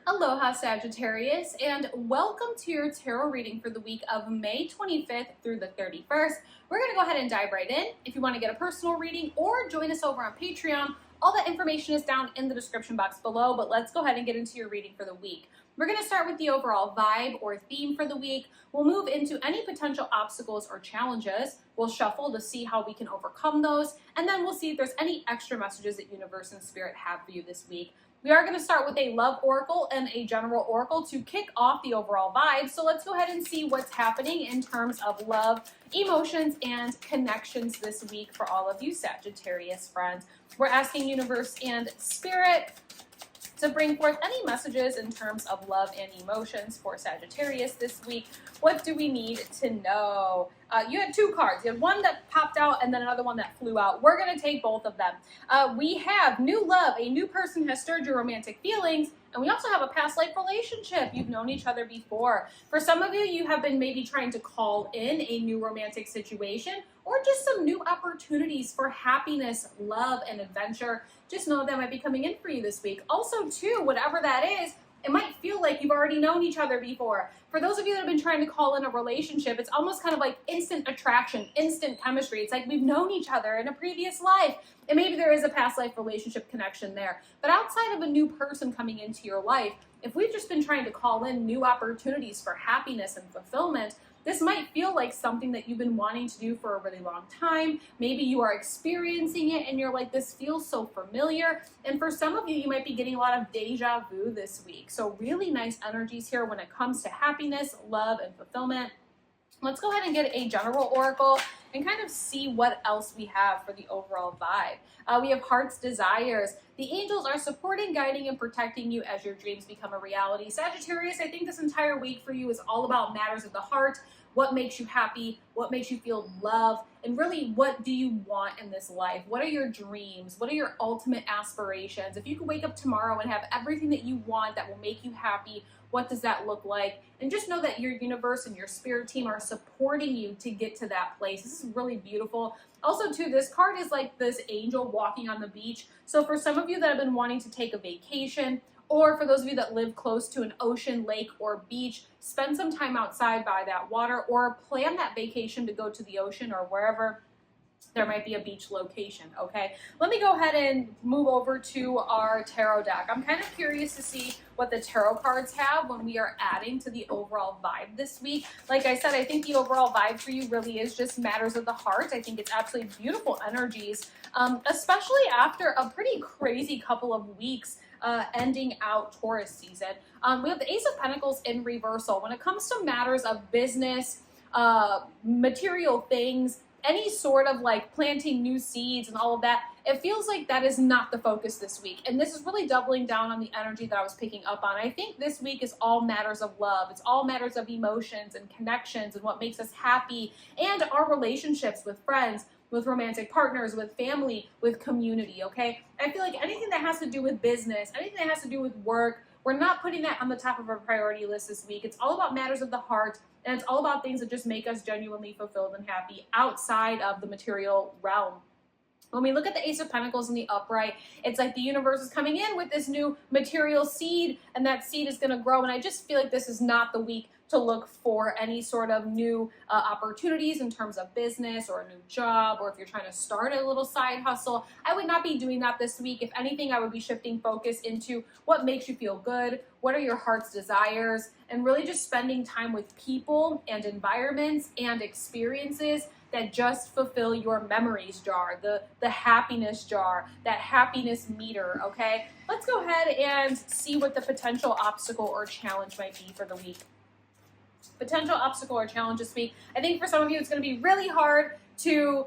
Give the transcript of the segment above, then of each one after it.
Aloha Sagittarius, and welcome to your tarot reading for the week of May 25th through the 31st. We're going to go ahead and dive right in. If you want to get a personal reading or join us over on Patreon, all that information is down in the description box below, but let's go ahead and get into your reading for the week. We're going to start with the overall vibe or theme for the week. We'll move into any potential obstacles or challenges. We'll shuffle to see how we can overcome those, and then we'll see if there's any extra messages that Universe and Spirit have for you this week. We are going to start with a love oracle and a general oracle to kick off the overall vibe. So let's go ahead and see what's happening in terms of love, emotions, and connections this week for all of you Sagittarius friends. We're asking Universe and Spirit to bring forth any messages in terms of love and emotions for Sagittarius this week. What do we need to know? You had two cards. You had one that popped out and then another one that flew out. We're going to take both of them. We have new love. A new person has stirred your romantic feelings. And we also have a past life relationship. You've known each other before. For some of you, you have been maybe trying to call in a new romantic situation or just some new opportunities for happiness, love, and adventure. Just know that might be coming in for you this week. Also, too, whatever that is, it might feel like you've already known each other before. For those of you that have been trying to call in a relationship, it's almost kind of like instant attraction, instant chemistry. It's like we've known each other in a previous life. And maybe there is a past life relationship connection there. But outside of a new person coming into your life, if we've just been trying to call in new opportunities for happiness and fulfillment, this might feel like something that you've been wanting to do for a really long time. Maybe you are experiencing it and you're like, this feels so familiar. And for some of you, you might be getting a lot of deja vu this week. So really nice energies here when it comes to happiness, love, and fulfillment. Let's go ahead and get a general oracle and kind of see what else we have for the overall vibe. We have heart's desires. The angels are supporting, guiding, and protecting you as your dreams become a reality. Sagittarius, I think this entire week for you is all about matters of the heart. What makes you happy? What makes you feel love? And really, what do you want in this life? What are your dreams? What are your ultimate aspirations? If you could wake up tomorrow and have everything that you want that will make you happy, what does that look like? And just know that your universe and your spirit team are supporting you to get to that place. This is really beautiful. Also, too, this card is like this angel walking on the beach. So for some of you that have been wanting to take a vacation, or for those of you that live close to an ocean, lake, or beach, spend some time outside by that water or plan that vacation to go to the ocean or wherever there might be a beach location, okay? Let me go ahead and move over to our tarot deck. I'm kind of curious to see what the tarot cards have when we are adding to the overall vibe this week. Like I said, I think the overall vibe for you really is just matters of the heart. I think it's absolutely beautiful energies, especially after a pretty crazy couple of weeks ending out Taurus season. We have the Ace of Pentacles in reversal. When it comes to matters of business, material things, any sort of like planting new seeds and all of that, it feels like that is not the focus this week. And this is really doubling down on the energy that I was picking up on. I think this week is all matters of love. It's all matters of emotions and connections and what makes us happy and our relationships with friends, with romantic partners, with family, with community, okay? I feel like anything that has to do with business, anything that has to do with work, we're not putting that on the top of our priority list this week. It's all about matters of the heart, and it's all about things that just make us genuinely fulfilled and happy outside of the material realm. When we look at the Ace of Pentacles in the upright, it's like the universe is coming in with this new material seed, and that seed is going to grow. And I just feel like this is not the week to look for any sort of new opportunities in terms of business or a new job, or if you're trying to start a little side hustle. I would not be doing that this week. If anything, I would be shifting focus into what makes you feel good, what are your heart's desires, and really just spending time with people and environments and experiences that just fulfill your memories jar, the happiness jar, that happiness meter, okay? Let's go ahead and see what the potential obstacle or challenge might be for the week. Potential obstacle or challenge this week. I think for some of you, it's going to be really hard to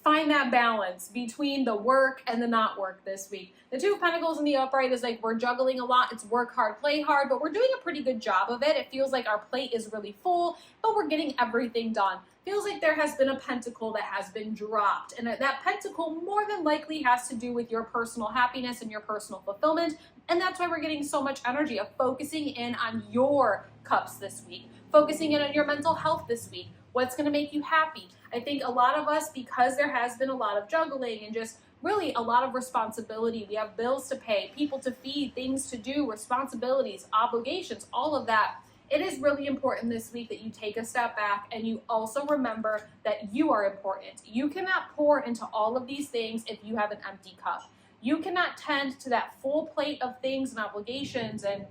find that balance between the work and the not work this week. The Two of Pentacles in the upright is like we're juggling a lot. It's work hard, play hard, but we're doing a pretty good job of it. It feels like our plate is really full, but we're getting everything done. Feels like there has been a pentacle that has been dropped, and that pentacle more than likely has to do with your personal happiness and your personal fulfillment, and that's why we're getting so much energy of focusing in on your cups this week, focusing in on your mental health this week, what's going to make you happy. I think a lot of us, because there has been a lot of juggling and just really a lot of responsibility. We have bills to pay, people to feed, things to do, responsibilities, obligations, all of that. It is really important this week that you take a step back and you also remember that you are important. You cannot pour into all of these things if you have an empty cup. You cannot tend to that full plate of things and obligations and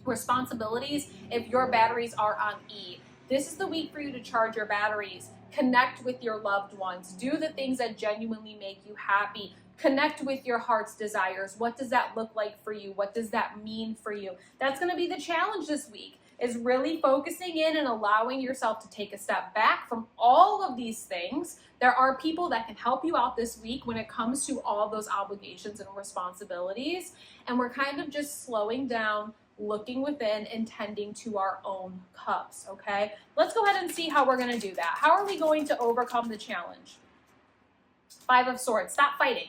responsibilities if your batteries are on E. This is the week for you to charge your batteries. Connect with your loved ones. Do the things that genuinely make you happy. Connect with your heart's desires. What does that look like for you? What does that mean for you? That's going to be the challenge this week, is really focusing in and allowing yourself to take a step back from all of these things. There are people that can help you out this week when it comes to all those obligations and responsibilities. And we're kind of just slowing down, looking within, and tending to our own cups, okay? Let's go ahead and see how we're going to do that. How are we going to overcome the challenge? Five of Swords. Stop fighting.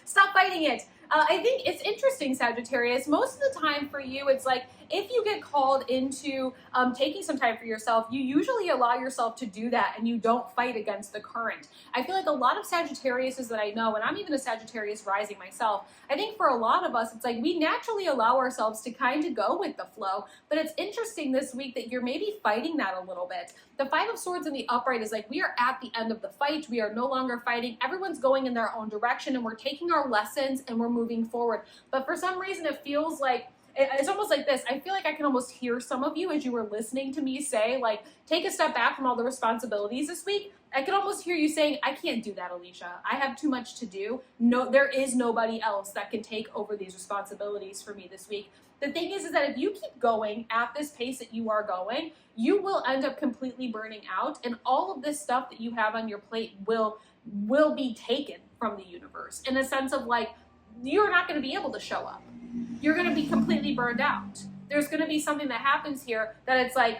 Stop fighting it. I think it's interesting, Sagittarius. Most of the time for you, it's like if you get called into taking some time for yourself, you usually allow yourself to do that and you don't fight against the current. I feel like a lot of Sagittariuses that I know, and I'm even a Sagittarius rising myself, I think for a lot of us, it's like we naturally allow ourselves to kind of go with the flow. But it's interesting this week that you're maybe fighting that a little bit. The Five of Swords in the upright is like we are at the end of the fight. We are no longer fighting. Everyone's going in their own direction and we're taking our lessons and we're moving forward. But for some reason, it feels like it's almost like this. I feel like I can almost hear some of you as you were listening to me say, like, take a step back from all the responsibilities this week. I could almost hear you saying, I can't do that, Alicia. I have too much to do. No, there is nobody else that can take over these responsibilities for me this week. The thing is that if you keep going at this pace that you are going, you will end up completely burning out, and all of this stuff that you have on your plate will be taken from the universe in a sense of like, you're not going to be able to show up. You're going to be completely burned out. There's going to be something that happens here that it's like,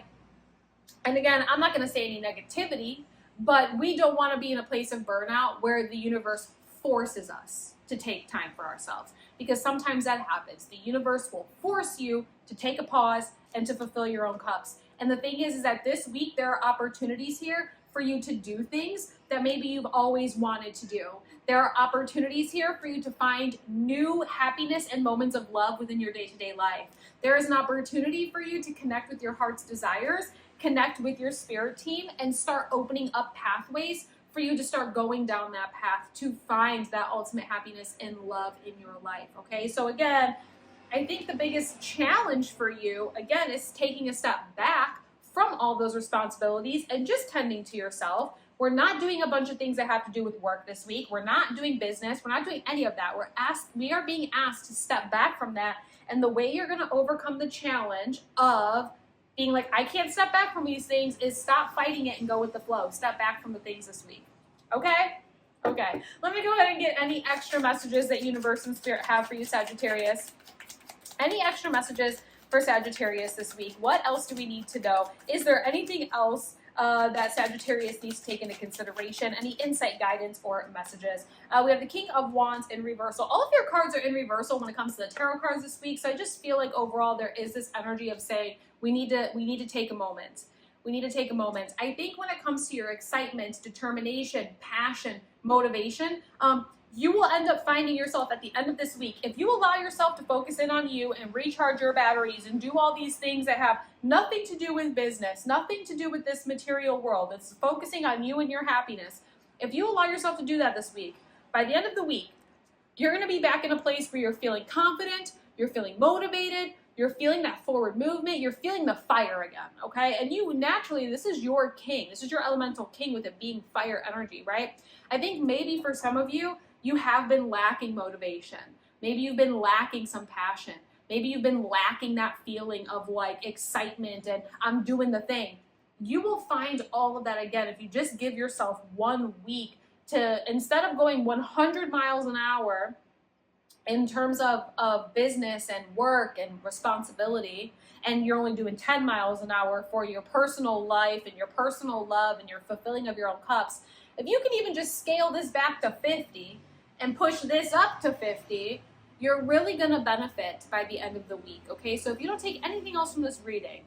and again, I'm not going to say any negativity, but we don't want to be in a place of burnout where the universe forces us to take time for ourselves, because sometimes that happens. The universe will force you to take a pause and to fulfill your own cups. And the thing is that this week there are opportunities here for you to do things that maybe you've always wanted to do. There are opportunities here for you to find new happiness and moments of love within your day-to-day life. There is an opportunity for you to connect with your heart's desires, connect with your spirit team, and start opening up pathways for you to start going down that path to find that ultimate happiness and love in your life, okay? So again, I think the biggest challenge for you, again, is taking a step back from all those responsibilities and just tending to yourself. We're not doing a bunch of things that have to do with work this week. We're not doing business. We're not doing any of that. We are being asked to step back from that. And the way you're going to overcome the challenge of being like, I can't step back from these things, is stop fighting it and go with the flow. Step back from the things this week. Okay? Okay. Let me go ahead and get any extra messages that Universe and Spirit have for you, Sagittarius. Any extra messages for Sagittarius this week? What else do we need to know? Is there anything else that Sagittarius needs to take into consideration? Any insight, guidance, or messages? We have the King of Wands in reversal. All of your cards are in reversal when it comes to the tarot cards this week. So I just feel like overall there is this energy of saying we need to take a moment. We need to take a moment. I think when it comes to your excitement, determination, passion, motivation, you will end up finding yourself at the end of this week, if you allow yourself to focus in on you and recharge your batteries and do all these things that have nothing to do with business, nothing to do with this material world, it's focusing on you and your happiness. If you allow yourself to do that this week, by the end of the week, you're going to be back in a place where you're feeling confident, you're feeling motivated, you're feeling that forward movement, you're feeling the fire again, okay? And you naturally, this is your king. This is your elemental king with it being fire energy, right? I think maybe for some of you, you have been lacking motivation. Maybe you've been lacking some passion. Maybe you've been lacking that feeling of like excitement and I'm doing the thing. You will find all of that again if you just give yourself 1 week to, instead of going 100 miles an hour in terms of business and work and responsibility, and you're only doing 10 miles an hour for your personal life and your personal love and your fulfilling of your own cups, if you can even just scale this back to 50 and push this up to 50, you're really going to benefit by the end of the week, okay? So if you don't take anything else from this reading,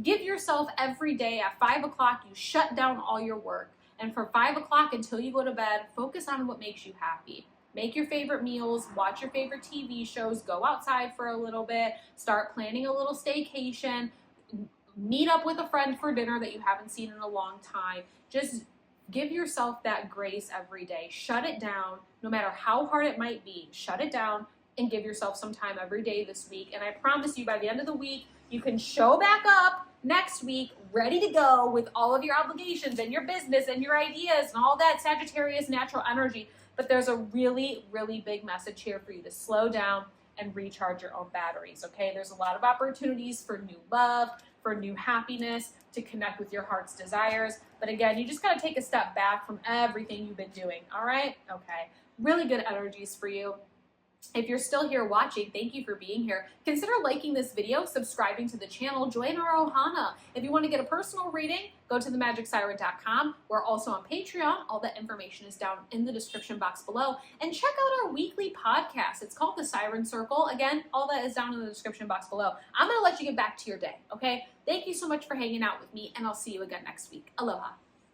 give yourself every day at 5 o'clock, you shut down all your work. And from 5 o'clock until you go to bed, focus on what makes you happy. Make your favorite meals, watch your favorite TV shows, go outside for a little bit, start planning a little staycation, meet up with a friend for dinner that you haven't seen in a long time. Just give yourself that grace every day. Shut it down, no matter how hard it might be. Shut it down and give yourself some time every day this week. And I promise you, by the end of the week, you can show back up next week ready to go with all of your obligations and your business and your ideas and all that Sagittarius natural energy. But there's a really, really big message here for you to slow down and recharge your own batteries, okay? There's a lot of opportunities for new love, for new happiness, to connect with your heart's desires. But again, you just gotta take a step back from everything you've been doing, all right? Okay, really good energies for you. If you're still here watching, thank you for being here. Consider liking this video, subscribing to the channel, join our Ohana. If you want to get a personal reading, go to themagicsiren.com. We're also on Patreon. All that information is down in the description box below. And check out our weekly podcast. It's called The Siren Circle. Again, all that is down in the description box below. I'm going to let you get back to your day, okay? Thank you so much for hanging out with me, and I'll see you again next week. Aloha.